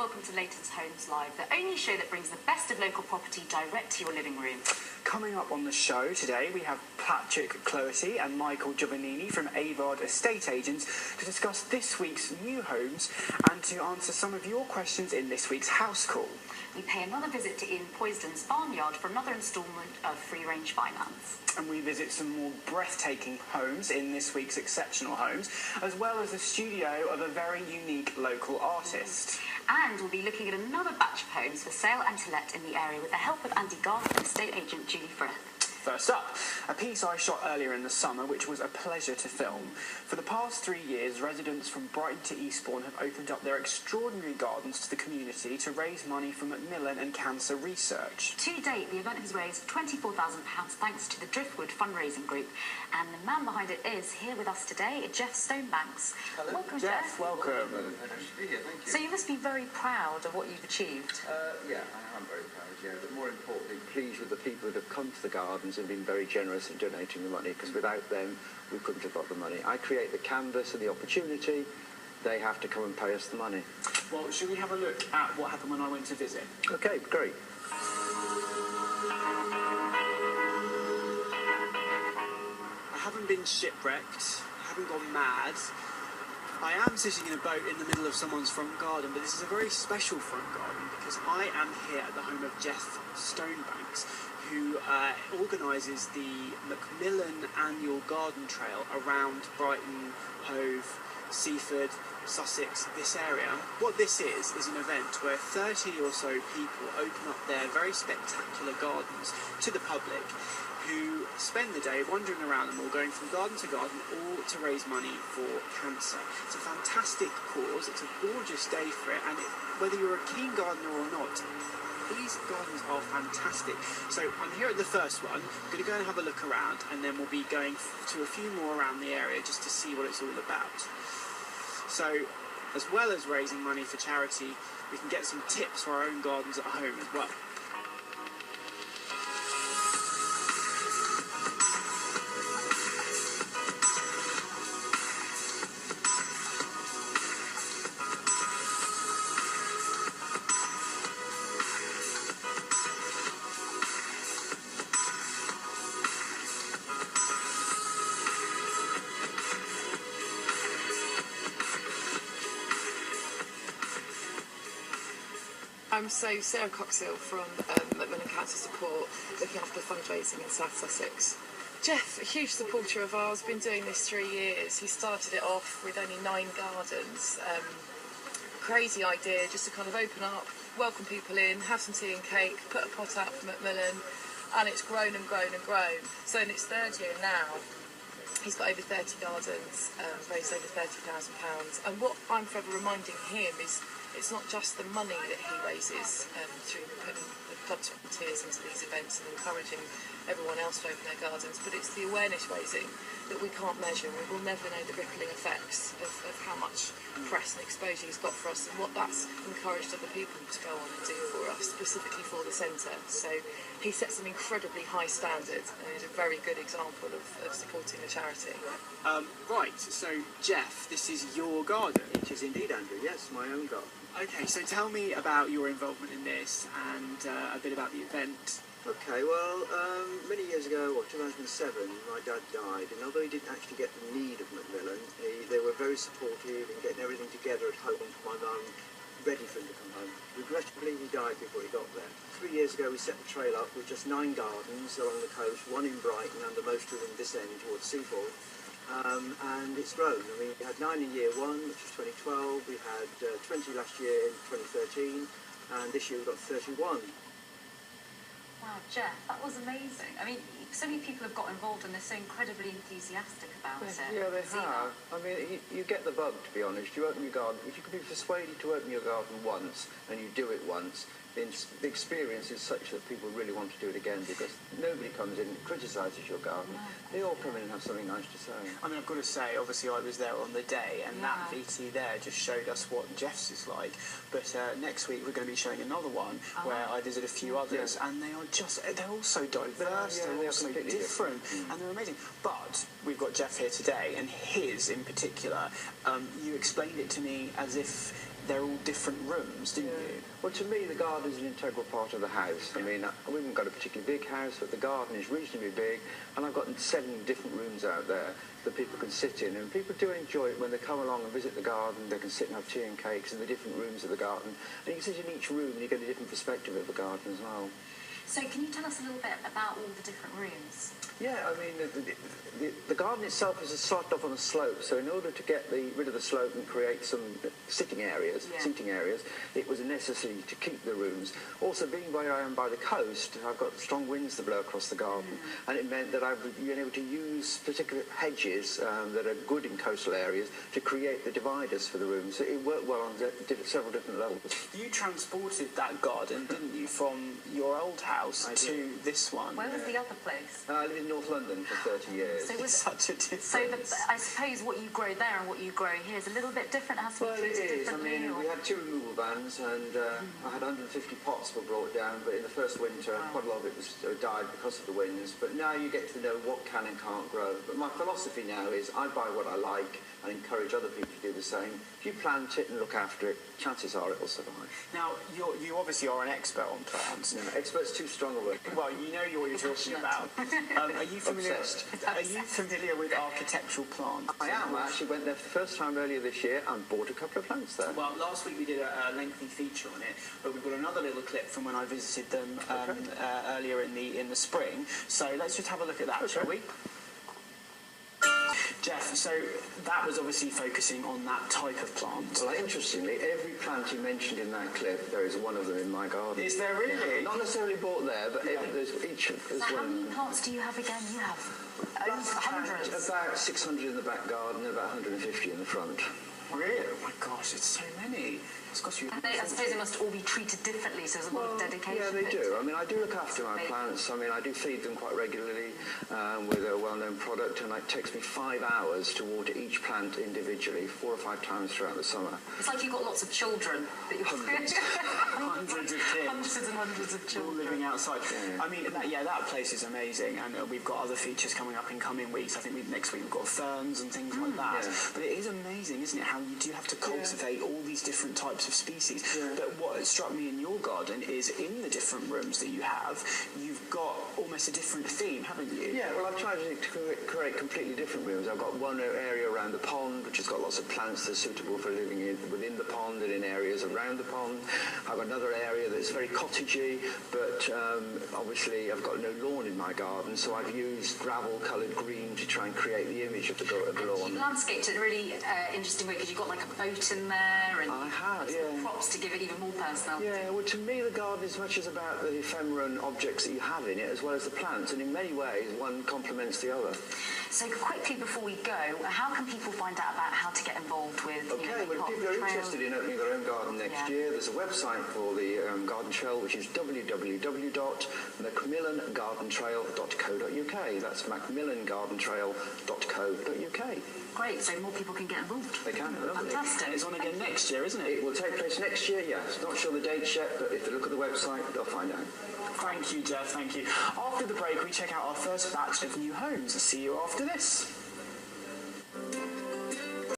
welcome to Leighton's Homes Live, the only show that brings the best of local property direct to your living room. Coming up on the show today, we have Patrick Cloherty and Michael Giovannini from Avard Estate Agents to discuss this week's new homes and to answer some of your questions in this week's House Call. We pay another visit to Ian Poisden's barnyard for another instalment of free-range finance. And we visit some more breathtaking homes in this week's Exceptional Homes, as well as the studio of a very unique local artist. And we'll be looking at another batch of homes for sale and to let in the area with the help of Andy Garth and estate agent Julie Frith. First up, a piece I shot earlier in the summer, which was a pleasure to film. For the past 3 years, residents from Brighton to Eastbourne have opened up their extraordinary gardens to the community to raise money for Macmillan and cancer research. To date, the event has raised £24,000 thanks to the Driftwood fundraising group. And the man behind it is here with us today, Jeff Stonebanks. Hello. Welcome, Jeff. Welcome. Nice to be here, thank you. So you must be very proud of what you've achieved. Yeah, I am very proud, yeah, but more importantly, pleased with the people that have come to the gardens and been very generous in donating the money, because without them, we couldn't have got the money. I create the canvas and the opportunity, they have to come and pay us the money. Well, should we have a look at what happened when I went to visit? Okay, great. I haven't been shipwrecked, I haven't gone mad. I am sitting in a boat in the middle of someone's front garden, but this is a very special front garden because I am here at the home of Jeff Stonebanks, who organises the Macmillan annual garden trail around Brighton, Hove, Seaford, Sussex, this area. What this is an event where 30 or so people open up their very spectacular gardens to the public, who spend the day wandering around them all, going from garden to garden, all to raise money for cancer. It's a fantastic cause, it's a gorgeous day for it, and whether you're a keen gardener or not, these gardens are fantastic. So I'm here at the first one, I'm going to go and have a look around, and then we'll be going to a few more around the area just to see what it's all about. So, as well as raising money for charity, we can get some tips for our own gardens at home as well. I'm Sarah Coxill from Macmillan Cancer Support, looking after fundraising in South Sussex. Jeff, a huge supporter of ours, been doing this 3 years. He started it off with only 9 gardens. Crazy idea, just to kind of open up, welcome people in, have some tea and cake, put a pot out for Macmillan, and it's grown and grown and grown. So in its 3rd year now, he's got over 30 gardens, raised over £30,000. And what I'm forever reminding him is it's not just the money that he raises through putting the club's volunteers into these events and encouraging everyone else to open their gardens, but it's the awareness raising that we can't measure. We will never know the rippling effects of how much press and exposure he's got for us and what that's encouraged other people to go on and do for us, specifically for the centre. So he sets an incredibly high standard and is a very good example of supporting the charity. Right, so Jeff, this is your garden. It is indeed, Andrew, yes, my own garden. Okay, so tell me about your involvement in this and a bit about the event. Okay, well, many years ago, 2007, my dad died, and although he didn't actually get the need of Macmillan, they were very supportive in getting everything together at home for my mum, ready for him to come home. Regrettably, he died before he got there. 3 years ago, we set the trail up with just 9 gardens along the coast, 1 in Brighton and the most of them this end towards Seaford. And it's grown. I mean, we had 9 in year 1, which was 2012, we had 20 last year in 2013, and this year we've got 31. Wow, Jeff, that was amazing. I mean, so many people have got involved and they're so incredibly enthusiastic about it. Yeah, they have. I mean, you get the bug, to be honest. You open your garden. If you can be persuaded to open your garden once, and you do it once, the experience is such that people really want to do it again, because nobody comes in and criticises your garden. They all come in and have something nice to say. I mean, I've got to say, obviously I was there on the day, and that VT there just showed us what Jeff's is like. But next week we're going to be showing another one where I visit a few others, and they're all so diverse, they're all so different, and they're amazing. But we've got Jeff here today, and his in particular, you explained it to me as if they're all different rooms, didn't you? Well, to me, the garden is an integral part of the house. I mean, we haven't got a particularly big house, but the garden is reasonably big, and I've got 7 different rooms out there that people can sit in, and people do enjoy it when they come along and visit the garden. They can sit and have tea and cakes in the different rooms of the garden, and you can sit in each room and you get a different perspective of the garden as well. So can you tell us a little bit about all the different rooms? Yeah, I mean, the garden itself is started off on a slope, so in order to get rid of the slope and create some seating areas, it was a necessity to keep the rooms. Also, being where I am by the coast, I've got strong winds that blow across the garden, and it meant that I've been able to use particular hedges that are good in coastal areas to create the dividers for the rooms. So it worked well on several different levels. You transported that garden, didn't you, from your old house to this one? Where was the other place? I lived in North London for 30 years. So it's such a difference. So I suppose what you grow there and what you grow here is a little bit different. It has to be treated differently. I mean, we had 2 removal vans, and I had 150 pots were brought down, but in the first winter, quite a lot of it was died because of the winds. But now you get to know what can and can't grow. But my philosophy now is I buy what I like and encourage other people to do the same. If you plant it and look after it, chances are it will survive. Now, you obviously are an expert on plants. No, expert's too strong a word. Well, you know what you're talking about. Are you familiar? Are you familiar with architectural plants? I am. I actually went there for the first time earlier this year and bought a couple of plants there. Well, last week we did a lengthy feature on it, but we've got another little clip from when I visited them earlier in the spring. So let's just have a look at that, shall we? Jeff, so that was obviously focusing on that type of plant. Well, interestingly, every plant you mentioned in that clip, there is one of them in my garden. Is there really? Yeah, not necessarily bought there, but there's each of them. So how many plants do you have again? You have hundreds. About 600 in the back garden and about 150 in the front. Really? Oh my gosh, it's so many. It's cost you. I suppose they must all be treated differently, so there's a lot of dedication. Yeah, they do. I mean, I do look after my plants. I mean, I do feed them quite regularly with a well-known product, and it takes me 5 hours to water each plant individually, 4 or 5 times throughout the summer. It's like you've got lots of children that you're hundreds of kids. Hundreds and hundreds of children. All living outside. Yeah. I mean, that place is amazing, and we've got other features coming up in coming weeks. I think next week we've got ferns and things like that. Yeah. But it is amazing, isn't it, how you do have to cultivate all these different types of species. Yeah. But what struck me in your garden is in the different rooms that you have, you've got almost a different theme, haven't you? Yeah, well, I've tried to create completely different rooms. I've got one area around the pond, which has got lots of plants that are suitable for living within the pond and in areas around the pond. I've got another area that's very cottagey, but obviously I've got no lawn in my garden, so I've used gravel-coloured green to try and create the image of the lawn. You landscaped it in a really interesting way, because you've got like a boat in there and I have, props to give it even more personality. Yeah, well, to me, the garden is much as about the ephemeral objects that you have in it, as well as the plants, and in many ways, one complements the other. So quickly before we go, how can people find out about how to get involved with? Okay, well, if people are interested in opening their own garden next year, there's a website for the garden trail, which is www.macmillangardentrail.co.uk. That's macmillangardentrail.co.uk. Great, so more people can get involved. They can, fantastic. And it's on again next year, isn't it? It will take place next year, yes. Not sure the dates yet, but if they look at the website, they'll find out. Thank you, Jeff, thank you. After the break, we check out our first batch of new homes. See you after this.